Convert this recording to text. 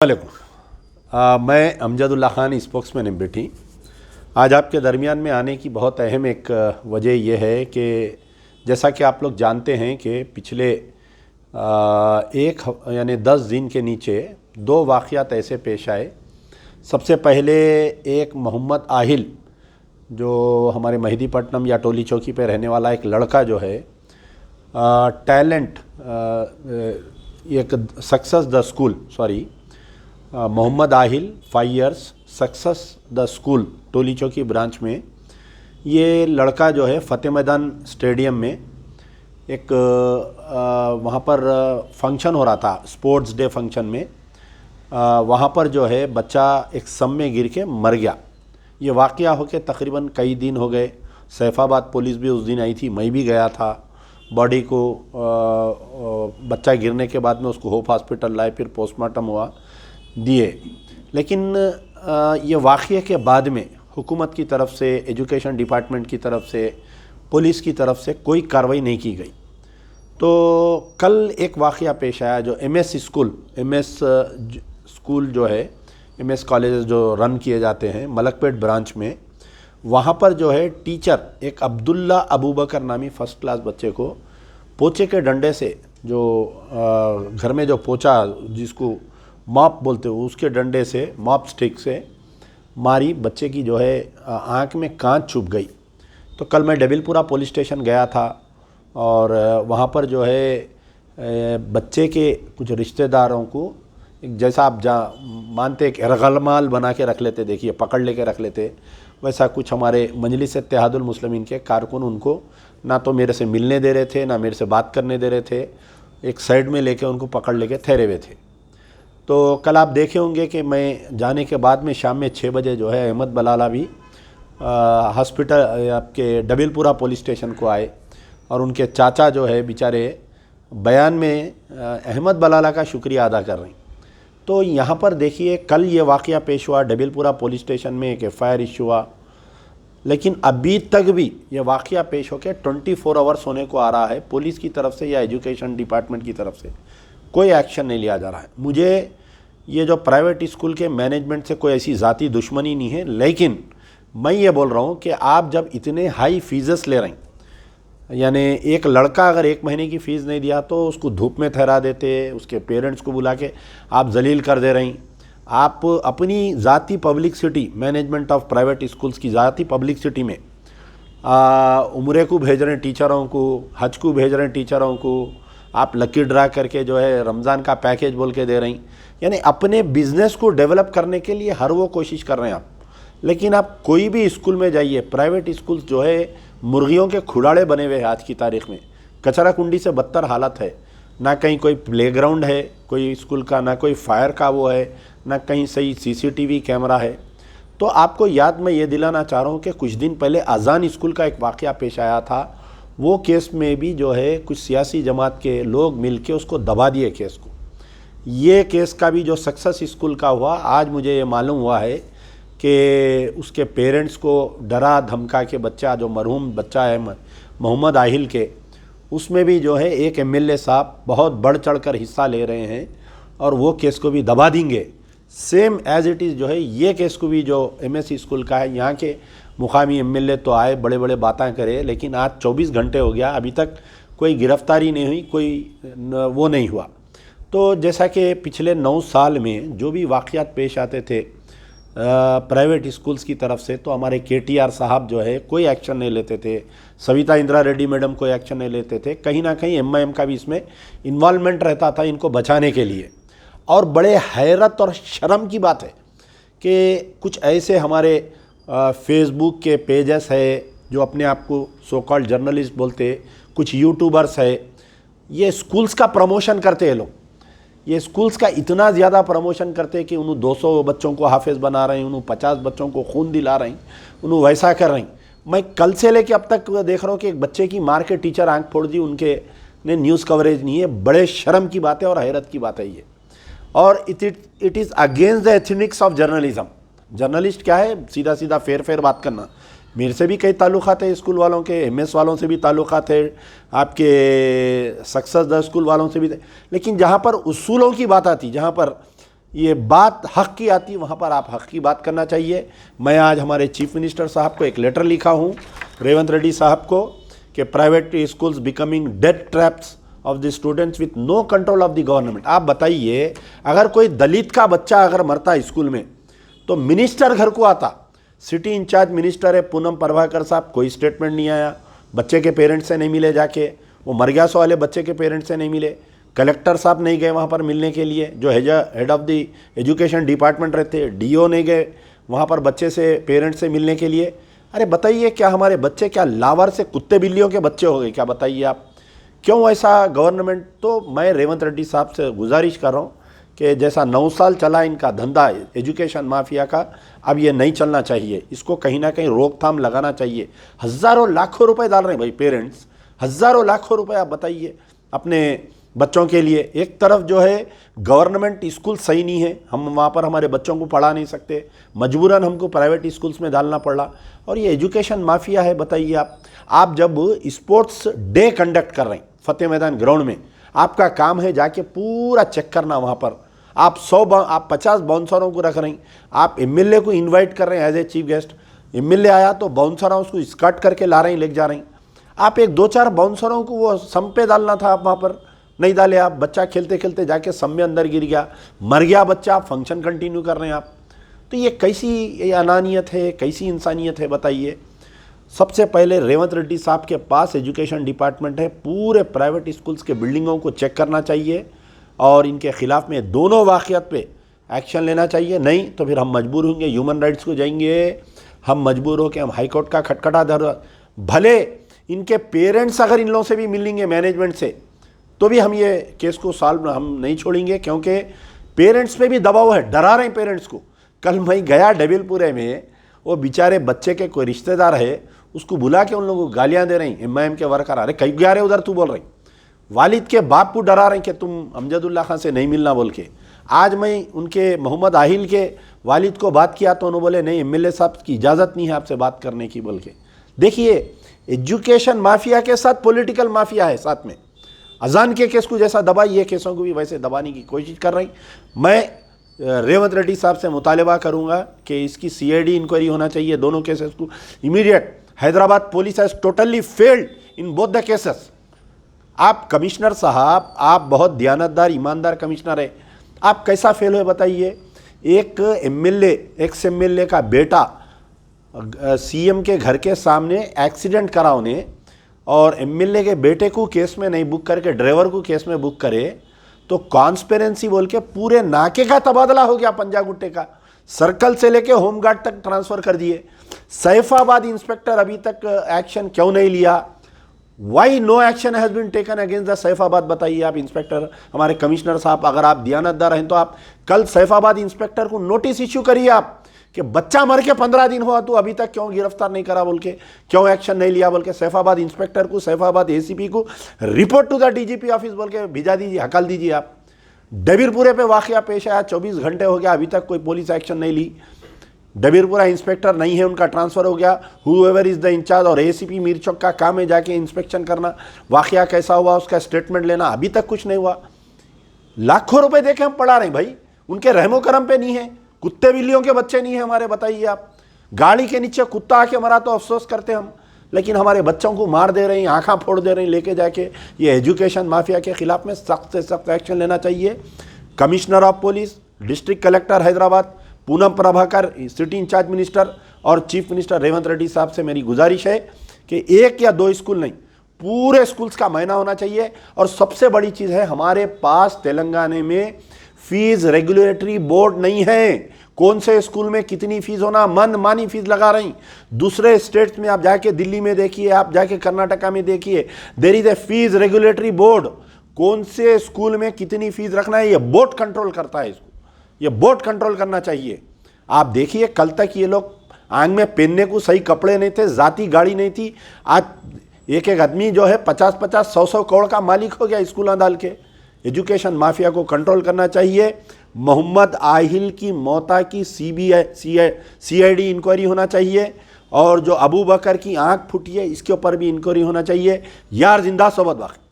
मैं Amjadullah Khan spokesman MBT. आज आपके दरमियान में आने की बहुत अहम एक वजह यह है कि जैसा कि आप लोग जानते हैं कि पिछले यानी 10 दिन के नीचे दो वाक़यात ऐसे पेश आए। सबसे पहले एक मोहम्मद आहिल जो हमारे मेहदीपट्टनम या टोली चौकी पे रहने वाला एक लड़का जो है टैलेंट एक success the school Mohammad Aahil 5 years success the school Toli Chowki branch में ये लड़का जो है फ़तेह मैदान स्टेडियम में एक वहाँ पर फंक्शन हो रहा था, स्पोर्ट्स डे फंक्शन में। वहाँ पर जो है बच्चा एक सम में गिर के मर गया। ये वाक़या हो के तकरीबन कई दिन हो गए। सैफाबाद पुलिस भी उस दिन आई थी, मैं भी गया था। बॉडी को बच्चा गिरने के बाद में उसको होप हॉस्पिटल लाए, फिर पोस्टमार्टम हुआ दिए। लेकिन ये वाक़ये के बाद में हुकूमत की तरफ से, एजुकेशन डिपार्टमेंट की तरफ से, पुलिस की तरफ से कोई कार्रवाई नहीं की गई। तो कल एक वाक़या पेश आया जो एमएस स्कूल जो है, एमएस कॉलेज जो रन किए जाते हैं मलकपेट ब्रांच में, वहाँ पर जो है टीचर एक अब्दुल्ला अबू बकर नामी फर्स्ट क्लास बच्चे को पोचे के डंडे से, जो घर में जो पोचा जिसको मॉप बोलते हो उसके डंडे से, मॉप स्टिक से मारी। बच्चे की जो है आँख में कांच चुभ गई। तो कल मैं डबिलपुरा पुलिस स्टेशन गया था और वहाँ पर जो है बच्चे के कुछ रिश्तेदारों को जैसा आप मानते एक रगलमाल बना के रख लेते, देखिए पकड़ लेके रख लेते, वैसा कुछ हमारे मजलिस इत्तेहादुल मुस्लिमीन के कारकुन उनको ना तो मेरे से मिलने दे रहे थे, ना मेरे से बात करने दे रहे थे। एक साइड में लेके उनको पकड़ लेके ठहरे हुए थे। तो कल आप देखे होंगे कि मैं जाने के बाद में शाम में 6 बजे जो है अहमद बलाला भी हॉस्पिटल आपके डबिलपुरा पुलिस स्टेशन को आए और उनके चाचा जो है बेचारे बयान में अहमद बलाला का शुक्रिया अदा कर रहे हैं। तो यहाँ पर देखिए कल ये वाक़या पेश हुआ, डबिलपुरा पुलिस स्टेशन में एक FIR इशू हुआ, लेकिन अभी तक भी ये वाक़या पेश होकर 24 आवर्स होने को आ रहा है। पुलिस की तरफ से या एजुकेशन डिपार्टमेंट की तरफ से कोई एक्शन नहीं लिया जा रहा है। मुझे ये जो प्राइवेट स्कूल के मैनेजमेंट से कोई ऐसी ज़ाती दुश्मनी नहीं है, लेकिन मैं ये बोल रहा हूँ कि आप जब इतने हाई फीसेस ले रहे हैं, यानी एक लड़का अगर 1 महीने की फ़ीस नहीं दिया तो उसको धूप में ठहरा देते, उसके पेरेंट्स को बुला के आप जलील कर दे रहे हैं। आप अपनी ज़ाती publicity, management of private schools की ज़ाती पब्लिसिटी में उम्रे को भेज रहे हैं टीचरों को, हज को भेज रहे हैं टीचरों को, आप लकी ड्रा करके जो है रमज़ान का पैकेज बोल के दे रही, यानी अपने बिज़नेस को डेवलप करने के लिए हर वो कोशिश कर रहे हैं आप। लेकिन आप कोई भी स्कूल में जाइए, प्राइवेट स्कूल्स जो है मुर्गियों के खुड़ाड़े बने हुए हैं आज की तारीख़ में। कचरा कुंडी से बदतर हालत है। ना कहीं कोई प्लेग्राउंड है कोई स्कूल का, ना कोई फायर का वो है, ना कहीं सही CCTV कैमरा है। तो आपको याद मैं ये दिलाना चाह रहा हूँ कि कुछ दिन पहले अजान स्कूल का एक वाक़या पेश आया था। वो केस में भी जो है कुछ सियासी जमात के लोग मिलके उसको दबा दिए केस को। ये केस का भी जो सक्सेस स्कूल का हुआ, आज मुझे ये मालूम हुआ है कि उसके पेरेंट्स को डरा धमका के बच्चा, जो मरहूम बच्चा है मोहम्मद आहिल के, उसमें भी जो है एक MLA साहब बहुत बढ़ चढ़ कर हिस्सा ले रहे हैं और वो केस को भी दबा देंगे। सेम एज़ इट इज़ जो है ये केस को भी जो MS स्कूल का है, यहाँ के मुकामी MLA तो आए, बड़े बड़े बातें करे, लेकिन आज 24 घंटे हो गया, अभी तक कोई गिरफ्तारी नहीं हुई, कोई वो नहीं हुआ। तो जैसा कि पिछले 9 साल में जो भी वाक़यात पेश आते थे प्राइवेट स्कूल्स की तरफ से, तो हमारे KTR साहब जो है कोई एक्शन नहीं लेते थे, सविता इंदिरा रेड्डी मैडम कोई एक्शन नहीं लेते थे। कहीं ना कहीं MIM का भी इसमें इन्वॉल्वमेंट रहता था इनको बचाने के लिए। और बड़े हैरत और शर्म की बात है कि कुछ ऐसे हमारे फेसबुक के पेजेस है जो अपने आप को सो कॉल्ड जर्नलिस्ट बोलते, कुछ यूट्यूबर्स है, ये स्कूल्स का प्रमोशन करते हैं लोग। ये स्कूल्स का इतना ज़्यादा प्रमोशन करते हैं कि उन्होंने 200 बच्चों को हाफिज़ बना रहे हैं, उन्होंने 50 बच्चों को खून दिला रहे हैं, उन्होंने वैसा कर रहे हैं। मैं कल से लेके अब तक देख रहा हूँ कि एक बच्चे की मार के टीचर आंख फोड़ दी, उनके ने न्यूज़ कवरेज नहीं है। बड़े शर्म की बात है और हैरत की बात है ये। और it is against the ethics of journalism. Journalist क्या है, सीधा सीधा फेर बात करना। मेरे से भी कई ताल्लुकात है स्कूल वालों के, MS वालों से भी ताल्लुकात है, आपके सक्सेस द स्कूल वालों से भी, लेकिन जहाँ पर उसूलों की बात आती, जहाँ पर ये बात हक़ की आती है, वहाँ पर आप हक़ की बात करना चाहिए। मैं आज हमारे चीफ मिनिस्टर साहब को एक लेटर लिखा हूँ, रेवंत रेड्डी साहब को, कि private schools becoming death traps of the students with no control of the government. आप बताइए, अगर कोई दलित का बच्चा अगर मरता है स्कूल में तो मिनिस्टर घर को आता, सिटी इंचार्ज मिनिस्टर है पूनम प्रभाकर साहब, कोई स्टेटमेंट नहीं आया, बच्चे के पेरेंट्स से नहीं मिले जाके, वो मर गया सो वाले बच्चे के पेरेंट्स से नहीं मिले, कलेक्टर साहब नहीं गए वहाँ पर मिलने के लिए, जो head of the education department रहते, डीओ नहीं गए वहाँ पर बच्चे से पेरेंट्स से मिलने के लिए। अरे बताइए, क्या हमारे बच्चे क्या लावर से कुत्ते बिल्लियों के बच्चे हो गए क्या? बताइए आप, क्यों ऐसा गवर्नमेंट? तो मैं रेवंत रेड्डी साहब से गुजारिश कर रहा हूँ कि जैसा 9 साल चला इनका धंधा एजुकेशन माफिया का, अब ये नहीं चलना चाहिए, इसको कहीं ना कहीं रोकथाम लगाना चाहिए। हज़ारों लाखों रुपए डाल रहे हैं भाई पेरेंट्स, हज़ारों लाखों रुपए। आप बताइए अपने बच्चों के लिए, एक तरफ जो है गवर्नमेंट स्कूल सही नहीं है, हम वहाँ पर हमारे बच्चों को पढ़ा नहीं सकते, मजबूरन हमको प्राइवेट स्कूल्स में डालना पड़ा, और ये एजुकेशन माफिया है। बताइए आप जब स्पोर्ट्स डे कंडक्ट कर रहे हैं फतेह मैदान ग्राउंड में, आपका काम है जाके पूरा चेक करना वहाँ पर, आप 50 बाउंसरों को रख रहे हैं, आप एमएलए को इनवाइट कर रहे हैं as a chief guest, MLA आया तो बाउंसरों उसको स्कर्ट करके ला रहे हैं, लेके जा रहे हैं। आप एक 2-4 बाउंसरों को वो सम पे डालना था, आप वहाँ पर नहीं डाले। आप बच्चा खेलते खेलते जाके सम में अंदर गिर गया, मर गया बच्चा, आप फंक्शन कंटिन्यू कर रहे हैं आप। तो ये कैसी अनानियत है, कैसी इंसानियत है? बताइए। सबसे पहले रेवंत रेड्डी साहब के पास एजुकेशन डिपार्टमेंट है, पूरे प्राइवेट स्कूल्स के बिल्डिंगों को चेक करना चाहिए और इनके खिलाफ में दोनों वाक़ियात पे एक्शन लेना चाहिए। नहीं तो फिर हम मजबूर होंगे, ह्यूमन राइट्स को जाएंगे, हम मजबूर हो के हम हाई कोर्ट का खटखटा धर, भले इनके पेरेंट्स अगर इन लोगों से भी मिलेंगे मैनेजमेंट से तो भी हम ये केस को सॉल्व हम नहीं छोड़ेंगे, क्योंकि पेरेंट्स पे भी दबाव है, डरा रहे हैं पेरेंट्स को। कल मैं गया डेविलपुरे में, वो बेचारे बच्चे के कोई रिश्तेदार है, उसको बुला के उन लोगों को गालियाँ दे रही एमआईएम के वर्कर, अरे कहीं गया रहे उधर तू बोल रही, वालिद के बाप को डरा रहे कि तुम अमजदुल्ला खान से नहीं मिलना बोल के। आज मैं उनके मोहम्मद आहिल के वालिद को बात किया तो उन्होंने बोले नहीं, एमएलए साहब की इजाज़त नहीं है आपसे बात करने की बोल के। देखिए, एजुकेशन माफिया के साथ पॉलिटिकल माफिया है साथ में। अजान के केस को जैसा दबाई, ये केसों को भी वैसे दबाने की कोशिश कर रही। मैं रेवंत रेड्डी साहब से मुतालबा करूंगा कि इसकी सीआईडी इंक्वायरी होना चाहिए, दोनों केसेस को immediate. Hyderabad police has totally failed in both the cases. आप कमिश्नर साहब, आप बहुत दयानतदार ईमानदार कमिश्नर है, आप कैसा फेल हुए बताइए? एक एमएलए, एक्स एमएलए का बेटा सीएम के घर के सामने एक्सीडेंट करा उन्हें, और एमएलए के बेटे को केस में नहीं बुक करके ड्राइवर को केस में बुक करे, तो कॉन्स्पिरेंसी बोल के पूरे नाके का तबादला हो गया, पंजागुट्टे का सर्कल से लेके होमगार्ड तक ट्रांसफर कर दिए। सैफाबाद इंस्पेक्टर अभी तक एक्शन क्यों नहीं लिया? Why no action has been taken against the Saifabad? बताइए आप इंस्पेक्टर, हमारे कमिश्नर साहब, अगर आप दयानतदार हैं तो आप कल सैफाबाद इंस्पेक्टर को नोटिस इश्यू करिए आप कि बच्चा मर के 15 दिन हुआ तो अभी तक क्यों गिरफ्तार नहीं करा बोल के, क्यों एक्शन नहीं लिया बोल के। सैफाबाद इंस्पेक्टर को, सैफाबाद एसीपी को report to the DGP office बोल के भेजा दीजिए, हकाल दीजिए आप। डबीरपुरे पे वाकया पेश आया, 24 घंटे हो गया, अभी तक कोई पुलिस एक्शन नहीं ली। डबीरपुरा इंस्पेक्टर नहीं है, उनका ट्रांसफ़र हो गया, हुएवर इज़ द इंचार्ज, और एसीपी मीरचौक का काम है जाके इंस्पेक्शन करना, वाकया कैसा हुआ उसका स्टेटमेंट लेना, अभी तक कुछ नहीं हुआ। लाखों रुपए देके हम पढ़ा रहे हैं भाई, उनके रहमो करम पे नहीं है, कुत्ते बिल्लियों के बच्चे नहीं है हमारे। बताइए आप, गाड़ी के नीचे कुत्ता आके मरा तो अफसोस करते हम, लेकिन हमारे बच्चों को मार दे रहे हैं, आँखें फोड़ दे रहे हैं लेके जाके। ये एजुकेशन माफिया के खिलाफ में सख्त से सख्त एक्शन लेना चाहिए। Commissioner of police, district collector Hyderabad Poonam Prabhakar, city incharge minister और चीफ मिनिस्टर रेवंत रेड्डी साहब से मेरी गुजारिश है कि 1 या 2 स्कूल नहीं, पूरे स्कूल्स का मायना होना चाहिए। और सबसे बड़ी चीज़ है, हमारे पास तेलंगाना में फीस रेगुलेटरी बोर्ड नहीं है। कौन से स्कूल में कितनी फीस होना, मन मानी फीस लगा रही। दूसरे स्टेट्स में आप जाके दिल्ली में देखिए, आप जाके कर्नाटका में देखिए, there is a fee regulatory board. कौन से स्कूल में कितनी फीस रखना है, ये बोर्ड कंट्रोल करता है इसको, ये बोर्ड कंट्रोल करना चाहिए। आप देखिए, कल तक ये लोग आंग में पहनने को सही कपड़े नहीं थे, जाती गाड़ी नहीं थी, आज एक एक आदमी जो है 50-50, 100-100 करोड़ का मालिक हो गया स्कूल डाल के। एजुकेशन माफिया को कंट्रोल करना चाहिए। मोहम्मद आहिल की मौता की सीआईडी इंक्वायरी होना चाहिए, और जो अबू बकर की आंख फूटी है इसके ऊपर भी इंक्वायरी होना चाहिए। यार जिंदा सोबत बाकी।